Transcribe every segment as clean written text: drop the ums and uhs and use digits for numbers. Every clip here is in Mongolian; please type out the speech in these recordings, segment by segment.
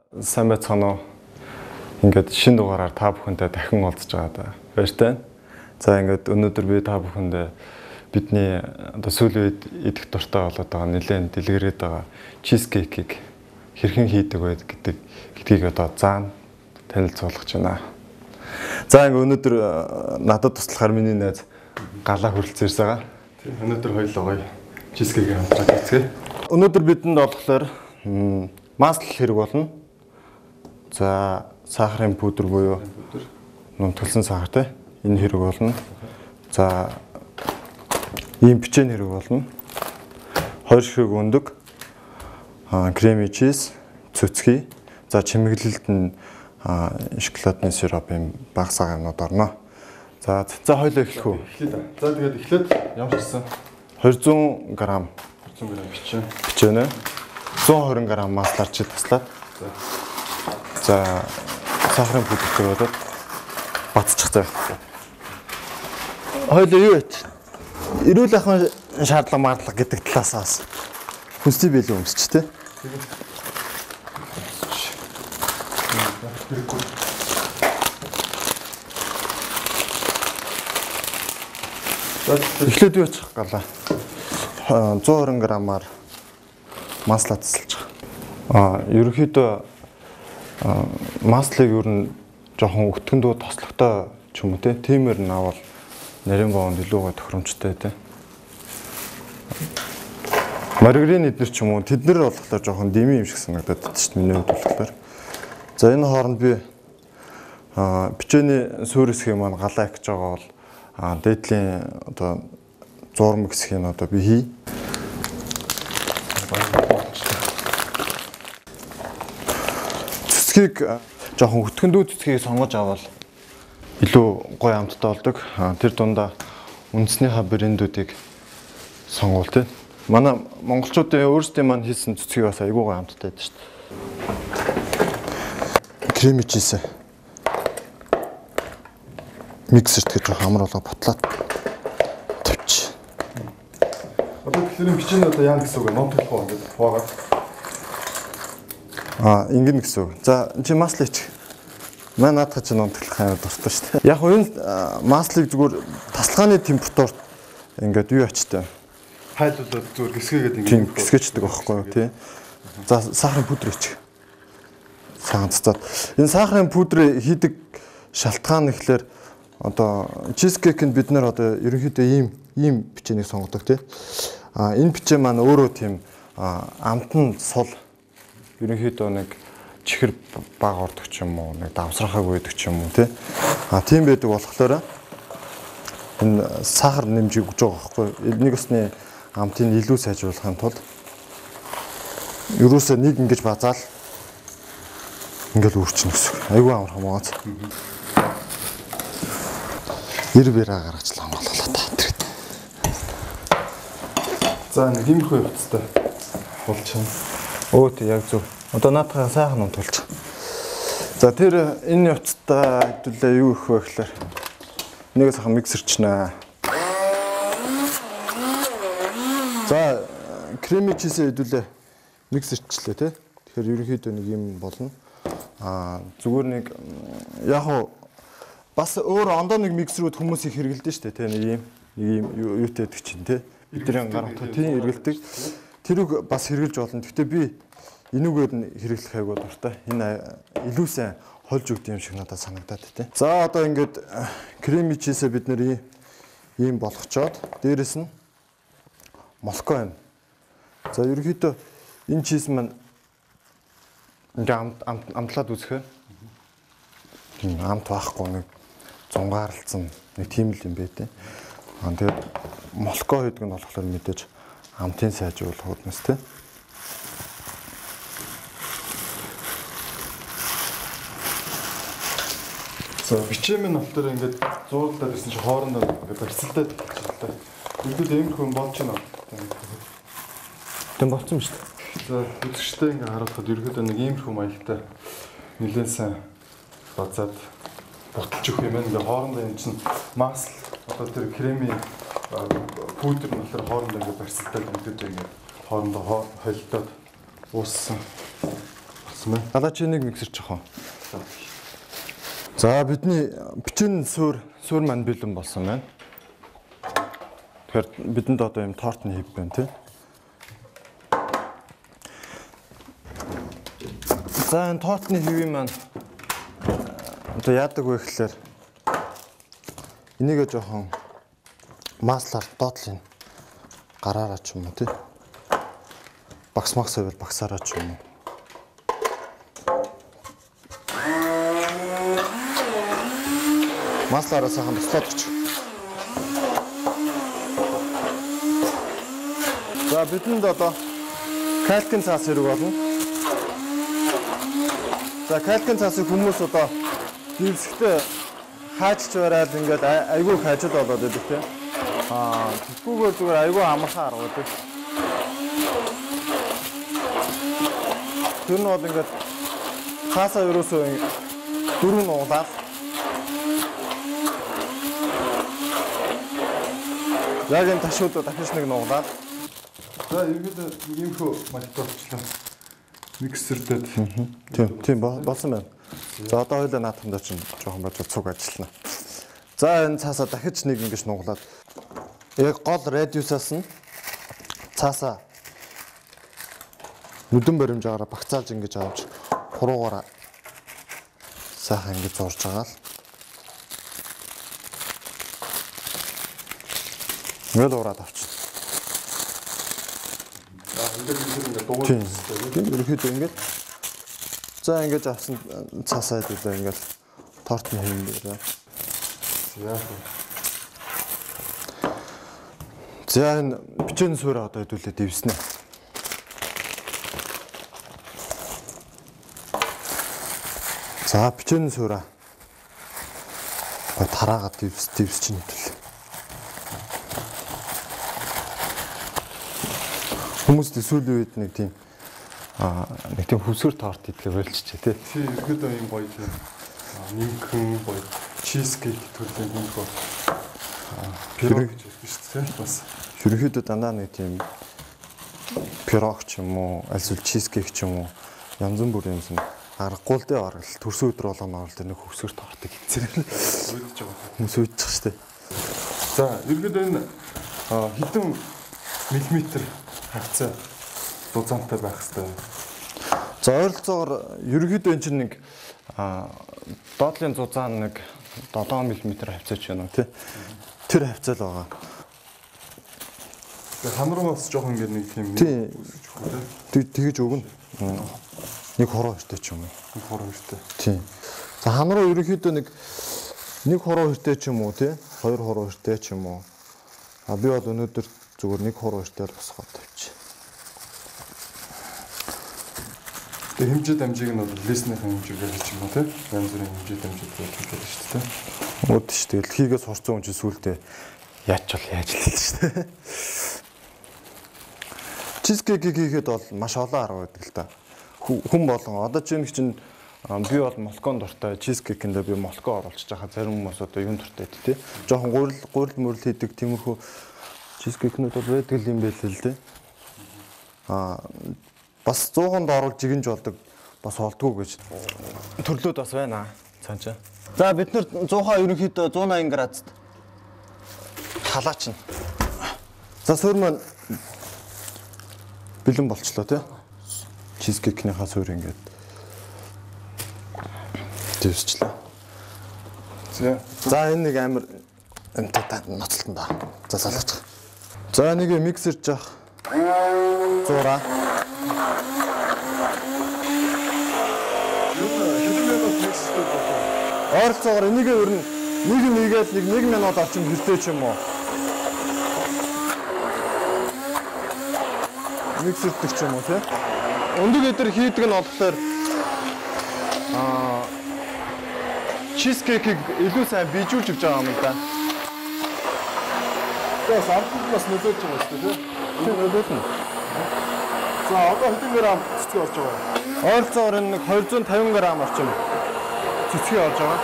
Сайн байцгаана уу. Ингээд шинэ дугаараар та бүхэнтэй дахин уулзж байгаа да. Баяртай. За ингээд өнөөдөр би та бүхэндээ бидний одоо сүүлийн үед идэх дуртай болоод байгаа нэлээд дэлгэрээд байгаа чизкейкийг хэрхэн хийдэг вэ гэдгийг одоо заан танилцуулах гэж байна. За ингээд өнөөдөр надад туслахаар миний найз галаа хүрэлцээрсэн байгаа. Тийм өнөөдөр хоёулаа гоё чизкейкийг хамтраад хийцгээе. Өнөөдөр бидэнд болохоор масл хэрэг болно. За сахарын пудр буюу нумтгалсан сахартай энэ хэрэг болно. За ийм бичэн хэрэг болно. 2 ширхэг өндөг, креми чиз, цөцгий, за чимэглэлд нь шоколадны сироп юм бага сага юмнууд орно. За хоёлоо эхлэх үү? Эхлэе. За тэгээд эхлээд ямар ч гэсэн 200 г бичэн 120 г маслаар чи таслаад за сахарын пудртай болоод бацчих заа. Хоёлоо юу вэ? Эрүүл ахуйн шаардлага маарлага гэдэг талаас бас хүнсний биелэг өмсч тээ. Эхлээд юу ачих галаа. 120 г-аар маслаа тасалж байгаа. Ерөнхийдөө маслыг ер нь жоохон өтгөндөө тослогтой ч юм уу тиймэр нь авал нарийн боонд илүү гой тохиромжтой тий. Маргарин эднэр ч юм уу тэд нар болохоор жоохон дими юм шиг санагдаад байна шүү дээ миний хувьд болохоор. За энэ хооронд би бичээний сүүр хэсгийг маань галаа гэж байгаа бол дээдлийн одоо зурм хэсгийг одоо би хий. Цэцгийг жоохон өтгөндөө цэцгийг сонгож авал илүү гоё амттай болдог. Тэр дундаа үндэснийхээ брэндүүдийг сонгуул тий. Манай монголчуудын өөрсдийн маань хийсэн цэцгийг бас айгүй гоё амттай байдаг шүү дээ. Креми чиз миксерт гэж жоохон амар болоо ботлоод тавьчих. Одоо тэгэхээр бичэн одоо яа гэсэн үг нотолох уу гэдэг хуугаад. Ингэн гэсэн үг. За чи маслыг ич. Манай наадах чинь нотолох амар дуртай шүү дээ. Яг энэ маслыг зүгээр тасалгааны температурт ингээд юу ачтай. Хайлуулаад зүгээр гисгээгээд ингээд гисгээчдэг байхгүй юу тий. За сахарын пудр ич. Саганццаад. Энэ сахарын пудрыг хийдэг шалтгаан ихлээр одоо чизкейкэнд бид нэр одоо ерөнхийдөө ийм бичээнийг сонгодог тий. Энэ бичээ маань өөрөө тийм амтан сул ерөнхийдөө нэг чихэр баг ордог ч юм уу нэг давсрахаагүй байдаг ч юм уу тий. Тийм байдаг болохоор энэ сахар нэмж өгж байгаа байхгүй. Нэг усны амтыг илүү сайжруулахын тулд ерөөсөө нэг ингэж базаал ингээл үрчнэ гэсэн. Айгүй амар хамаац. 90 бира гаргачлаа хамгаалалаа та. За нэг иймэрхүү явцтай болчихно. Өө тий яг зөв. Одоо наадхаа сайхан унтуулчих. За тэр энэ явцтай хэдүүлээ юу их вэ гэхээр нэг сайхан миксерчнаа. За креми чиз хэдүүлээ миксерчлээ тий. Тэгэхээр ерөнхийдөө нэг юм болно. Зүгээр нэг яг хуу бас өөр ондоо нэг миксерүүд хүмүүсийг хэрэгэлдэж штэ тий нэг юм юутэй гэдэг чинь тий. Бидний гаргах тийм хэрэгэлдэг. Тэрийг бас хэрэгжилж болно. Гэхдээ би энүүгээр нь хэрэглэх айгүй дуртай. Энэ илүү сайн хольж өгд юм шиг надад санагдаад тий. За одоо ингээд креми чизээ бид нэр ийм болгочоод дээрэс нь молоко байна. За ерөнхийдөө энэ чиз маань ингээд амтлаад үзэхэ. Амт байхгүй нэг зунгаарлцсан нэг тийм л юм бэ тий. Тэгээд молоко гэдэг нь болохоор мэдээж амтын сайжруулах үднэс тий. За бичээ минь болохоор ингээд зурлаад ирсэн чи хоорондоо ингээд барьцалтай болчихлоо. Бүгд иймэрхүү болж байна. Тэм болцсон шүү дээ. За үзэгчтэй ингээд харуулхад ерөөдөө нэг иймэрхүү маягтай нэлээд сайн базаад буталж өгөх юм байна. Ингээд хоорондоо энэ чинь масл одоо тэр креми пудр нь болохоор хоорондоо ингээд барьцалтай бүгд ингээд хоорондоо холдоод ууссан болсон байна. Галаачиныг миксер жоохон. За бидний бичэн сүр маань бэлэн болсон байна. Тэгэхээр бидэнд одоо юм торт нь хийв байна тий. За энэ тортны хэвийн маань одоо яадаг вэ гэхээр энийгээ жоохон маслаар доотлын гараараа ч юм уу тий. Багс байвал багсаараа ч юм уу. Маслаараа сайхан туслаад өгч. За бидэнд одоо калкин цаас хэрэг болно. За калкин цаасыг хүмүүс одоо дивсгтээ хаажч барайл ингээд айгүй хажил болоод байдаг тийм. Тэгхгүйгээр зүгээр айгүй амархан арга байдаг. Тэр нь бол ингээд хаасаа ерөөсөө дөрөв нуглаад яг энэ ташуудаа дахиж нэг нуглаад За ерөөдөө ийм хөө малтуулчлаа. Миксертэй тийм болсон байна. За одоо хоёлаа наатамдаа чинь жоохон бож цуг ажиллана. За энэ цаасаа дахиж нэг ингэж нуглаад яг гол радиусаас нь цаасаа нүдэн баримжаагаараа багцаалж ингэж авч хуруугаараа сайхан ингэж зурж байгаа л. Ингээд ураад авчих. Тийм ерөөхдөө ингээд за ингэж авсан цаасаа дүүлээ ингээд торт нь хийм дээр. За энэ бичэн суурь одоо хэдүүлээ дивснэ. За бичэн суурь тараагаад дивс чинь хэдүүлээ. Хүмүүс сүүлийн үед нэг тийм хөвсгөр торт идэх байлчээ тий. Тийм ерөөдөө юм гоё тийм. Нимкэн гоё чизкейк төрлийн юм гоё. Пирог гэж хэлдэг шүү дээ бас. Ерөөхдөө дандаа нэг тийм пирог ч юм уу, альсвал чизкейк ч юм уу янз бүрийн юмсан аргагүй л дээ орол төрсөн өдөр болгоно орол тэр нэг хөвсгөр тортыг хийцэрэл үүдэж байгаа. хүмүүс үүдчих шүү дээ. За ерөөдөө энэ хэдэн миллиметр хавцаа дузаантай байх хэрэгтэй. За ойролцоогоор ерөөхдөө энэ чинь нэг доотлын зузаан нэг 7 мм хавцаач байна уу тий. Тэр хавцаа л байгаа. Тэгээ ханаруу бас жоохон ингэ нэг тийм тэгэж өгнө. Нэг хороо өртөө ч юм уу. Нэг хороо өртөө. Тийм. За ханаруу ерөөхдөө нэг хороо өртөө ч юм уу тий. 2 хороо өртөө ч юм уу. Би бол өнөөдөр зүгээр нэг хороо өртөөл босгоод тавьчих. Тэгээ хэмжээ дамжийг нь бол леснийхэн хэмжээгээр хийчих юм уу тий? Янз бүрийн хэмжээ дамжууд байдаг шүү дээ. Үүд шүү дээ. Дэлхийгээс сурцсан хүн чинь сүултээ яаж л хэлж шүү дээ. Чизкейк хийхэд бол маш олон арга байдаг л да. Хүн болгон одоо чинь би бол молкон дуртай чизкейкэндээ би молко оруулж байгаа. Зарим хүмүүс одоо юун дуртай гэдэг тий. Жохон гурил мөрл хийдэг тиймэрхүү чизкейкнүүд бол байдаг юм байл л дээ. Бас 100-нд оруулж жигэнж болдог бас болдгоо гэж төрлүүд бас байна цаанчаа. За бид нар 100-аа ерөнхийдөө 180 градусд халаач нь. За суурь маань бэлэн болчлоо тий. Чизкейкнийхаа суурь ингээд дэвсчлээ. За энэ нэг амар энтэй ноцлон да. За салгаж. За нэг миксерж яах. 100. Ойролцоогоор энийгээ ер нь нэгээл 1 минут орчим хэртэй ч юм уу. Миксердэг ч юм уу тий. Өндөг өдөр хийдэг нь болохоор чизкейкийг илүү сайн бижүүлж өгч байгаа юм да. Тэгээ самтд бас нөлөөлж байгаа шүү дээ тий. Тийм нөлөөлнө. За одоо хэдэн грамм цэцгээ орж байгаа? Ойролцоогоор энэ 250 грамм орчим цэцгээ орж байгаа.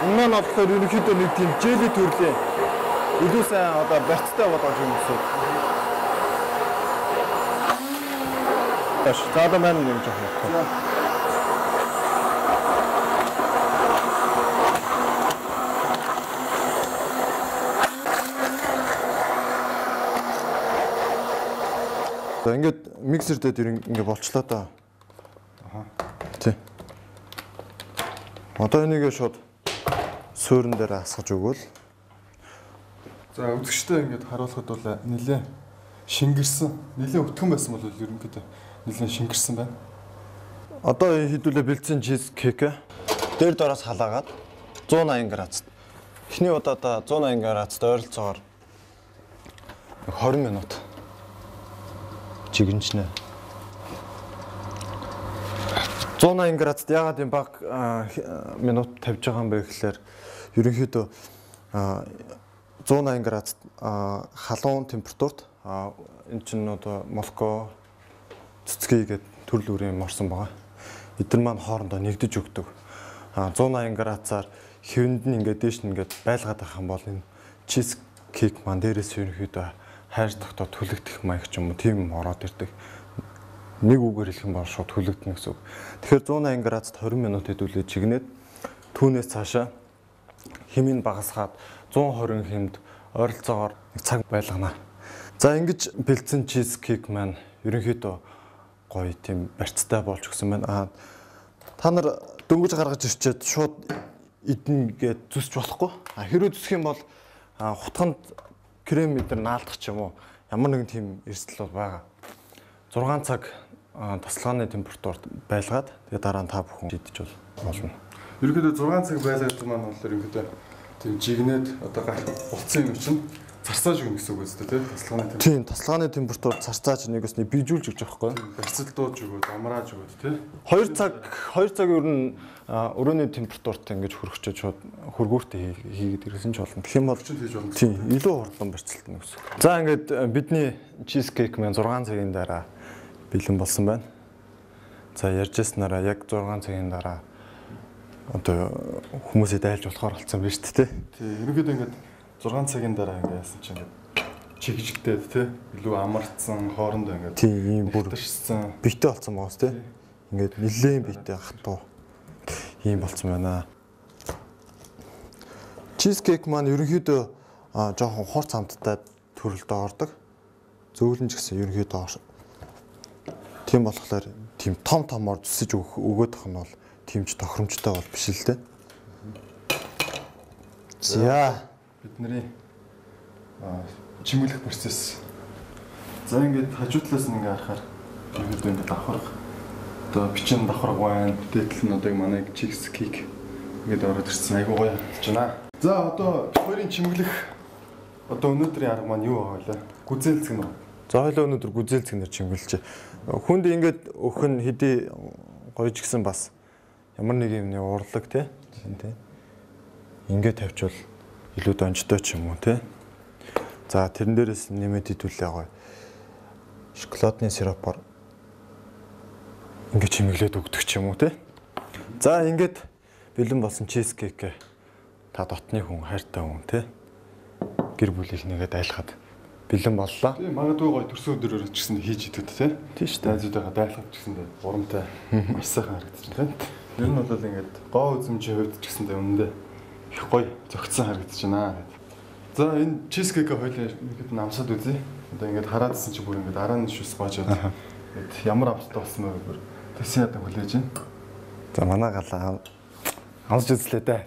Энэ нь болохоор ерөнхийдөө нэг тийм жели төрлийн илүү сайн одоо барьцтай болгож юм гэсэн. Баш. За одоо маань юм жоох. За ингээд миксер дээр ингээд болчлоо доо. Аха. Тий. Одоо энийг шууд суурин дээр асгаж өгвөл. За үзэгчтэй ингээд харуулхад бол нэлээ шингэрсэн, нэлээ өтгөн байсан бол ерөнхийдөө нэлээ шингэрсэн байна. Одоо хэдүүлээ бэлдсэн чиз кек дээр доороос халаагаад 180 градусд. Эхний удаадаа 180 градусд ойролцоогоор 20 минут чигэнчнэ. 180 градусд яагаад юм баг минут тавьж байгаа юм бэ гэхээр ерөнхийдөө 180 градусд халуун температурт энэ чинь одоо молоко цэцгий гэдэг төрөл бүрийн морсон байгаа. Эдгээр маань хоорондоо нэгдэж өгдөг. 180 градусаар хэвэнд нь ингээд дээш нь ингээд байлгаад байх юм бол энэ чиз кек маань дээрээс ерөнхийдөө хайр тогтоо түлэгдэх маяг ч юм уу тийм ороод ирдэг. Нэг үгээр хэлэх юм бол шууд түлэгдэнэ гэсэн үг. Тэгэхээр 180 градусд 20 минут хэдүүлээ чигнээд түүнээс цаашаа хэмийг багасгаад 120 хэмд ойролцоогоор нэг цаг байлгана. За ингэж бэлдсэн чиз кек маань ерөнхийдөө гоё тийм барьцтай болж өгсөн байна. Та нар дөнгөж гаргаж ирчээд шууд идэн гээд зүсч болохгүй. Хэрвээ зүсэх юм бол хутганд крем мэдэр наалдах ч юм уу ямар нэгэн тийм эрсдэл бол байгаа. 6 цаг тасалгааны температурт байлгаад тэгээ дараа нь та бүхэн идэж болно. Ерөнхийдөө 6 цаг байлгадаг маань бол ерөнхийдөө тийм жигнээд одоо болцсон юм чинь зарцааж өгнө гэсэн үг үстэй тий тасалгааны температур. Тийм тасалгааны температур зарцааж нэгээс нь bijүүлж өгч байгаа байхгүй. Барьцал дууж өгөөд амрааж өгөөд тий 2 цаг ер нь өрөөний температурт ингэж хөргөчөөд шууд хөргүүртээ хийгээд ирсэн ч болно. Тэгэх юм бол тийм илүү хурдан барьцалтай гэсэн үг. За ингээд бидний чиз кек маань 6 цагийн дараа бэлэн болсон байна. За ярьжсанараа яг 6 цагийн дараа одоо хүмүүсээ дайлж болохоор болсон биз дээ. Тий ерөнхийдөө ингээд 6 цагийн дараа ингээд яасан чинь ингээд чигжигдээд тий илүү амарцсан хоорондоо ингээд тий ийм бүр ташсан битээ болсон байгаас тий ингээд нэлээд битээ хатуу ийм болсон байна. Чиз кек маань ерөнхийдөө жоохон хурц амттай төрөлдөө ордог. Зөөлөн ч гэсэн ерөнхийдөө тийм болохоор тийм том томор зүсэж өгөөд ах нь бол тийм ч тохиромжтой бол биш л дээ. За бидний чимэглэх процесс. За ингээд хажуу талаас нь ингээд харахаар ерөнхийдөө ингээд давхарга одоо бичин давхарга байна. Дээдл нь одоо манай чиз кек ингээд ороод ирсэн. Айгуу гоё болж байна. За одоо хоёрын чимэглэх одоо өнөөдрийн арга маань юу байгаа вэ? Гүзээлцэг нь. За хоёлоо өнөөдөр гүзээлцэгнэр чимгэлжээ. Хүнд ингээд өхөн хэдий гоёж гисэн бас ямар нэг юмны урлаг тий. Ингээд тавьчвал илүү донжтой ч юм уу тий. За тэрэн дээрээс нэмээд идүүлээ гоё. Шоколадны сиропоор ингээд чимэглээд өгдөг ч юм уу тий. За ингээд бэлэн болсон чиз кек та дотны хүн хайртай хүн тий. Гэр бүлийнхнийгээ дайлахад бэлэн боллоо. Тийм магадгүй гоё төрсөн өдрөөр ч гэсэн хийж идэв тий. Тийм шүү дээ. Найзуудаа дайлахад ч гэсэн урамтай маш сайхан харагдаж байна. Ер нь бол ингээд гоо үзмжийн хувьд ч гэсэн үнэндээ их гоё зөгцсөн харагдаж байна. За энэ чиз кекээ хоёлаа ихэд намсаад үзье. Одоо ингээд хараадсэн чи бүр ингээд араа нь шүс гоож байгаа. Ингээд ямар амттай болсон бэ бүр тэсийн ядаа хүлээж байна. За манай галаа амсч үзлээ дээ.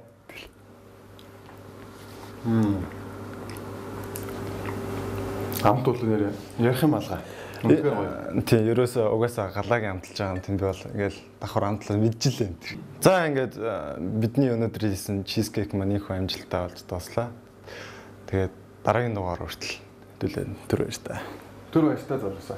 Амт бол нэр ярих юм алгаа. Үнэхээр гоё. Тийм, ерөөсөө угаасаа галаагийн амталж байгаа юм тэнд бол ингээл давхар амтлаа мэджилээ. За ингээд бидний өнөөдөр хийсэн чиз кек маань их амжилттай болж дуслаа. Тэгээд дараагийн дугаар хүртэл хэдүүлээ түр баяр та. Түр баяр та залуусаа.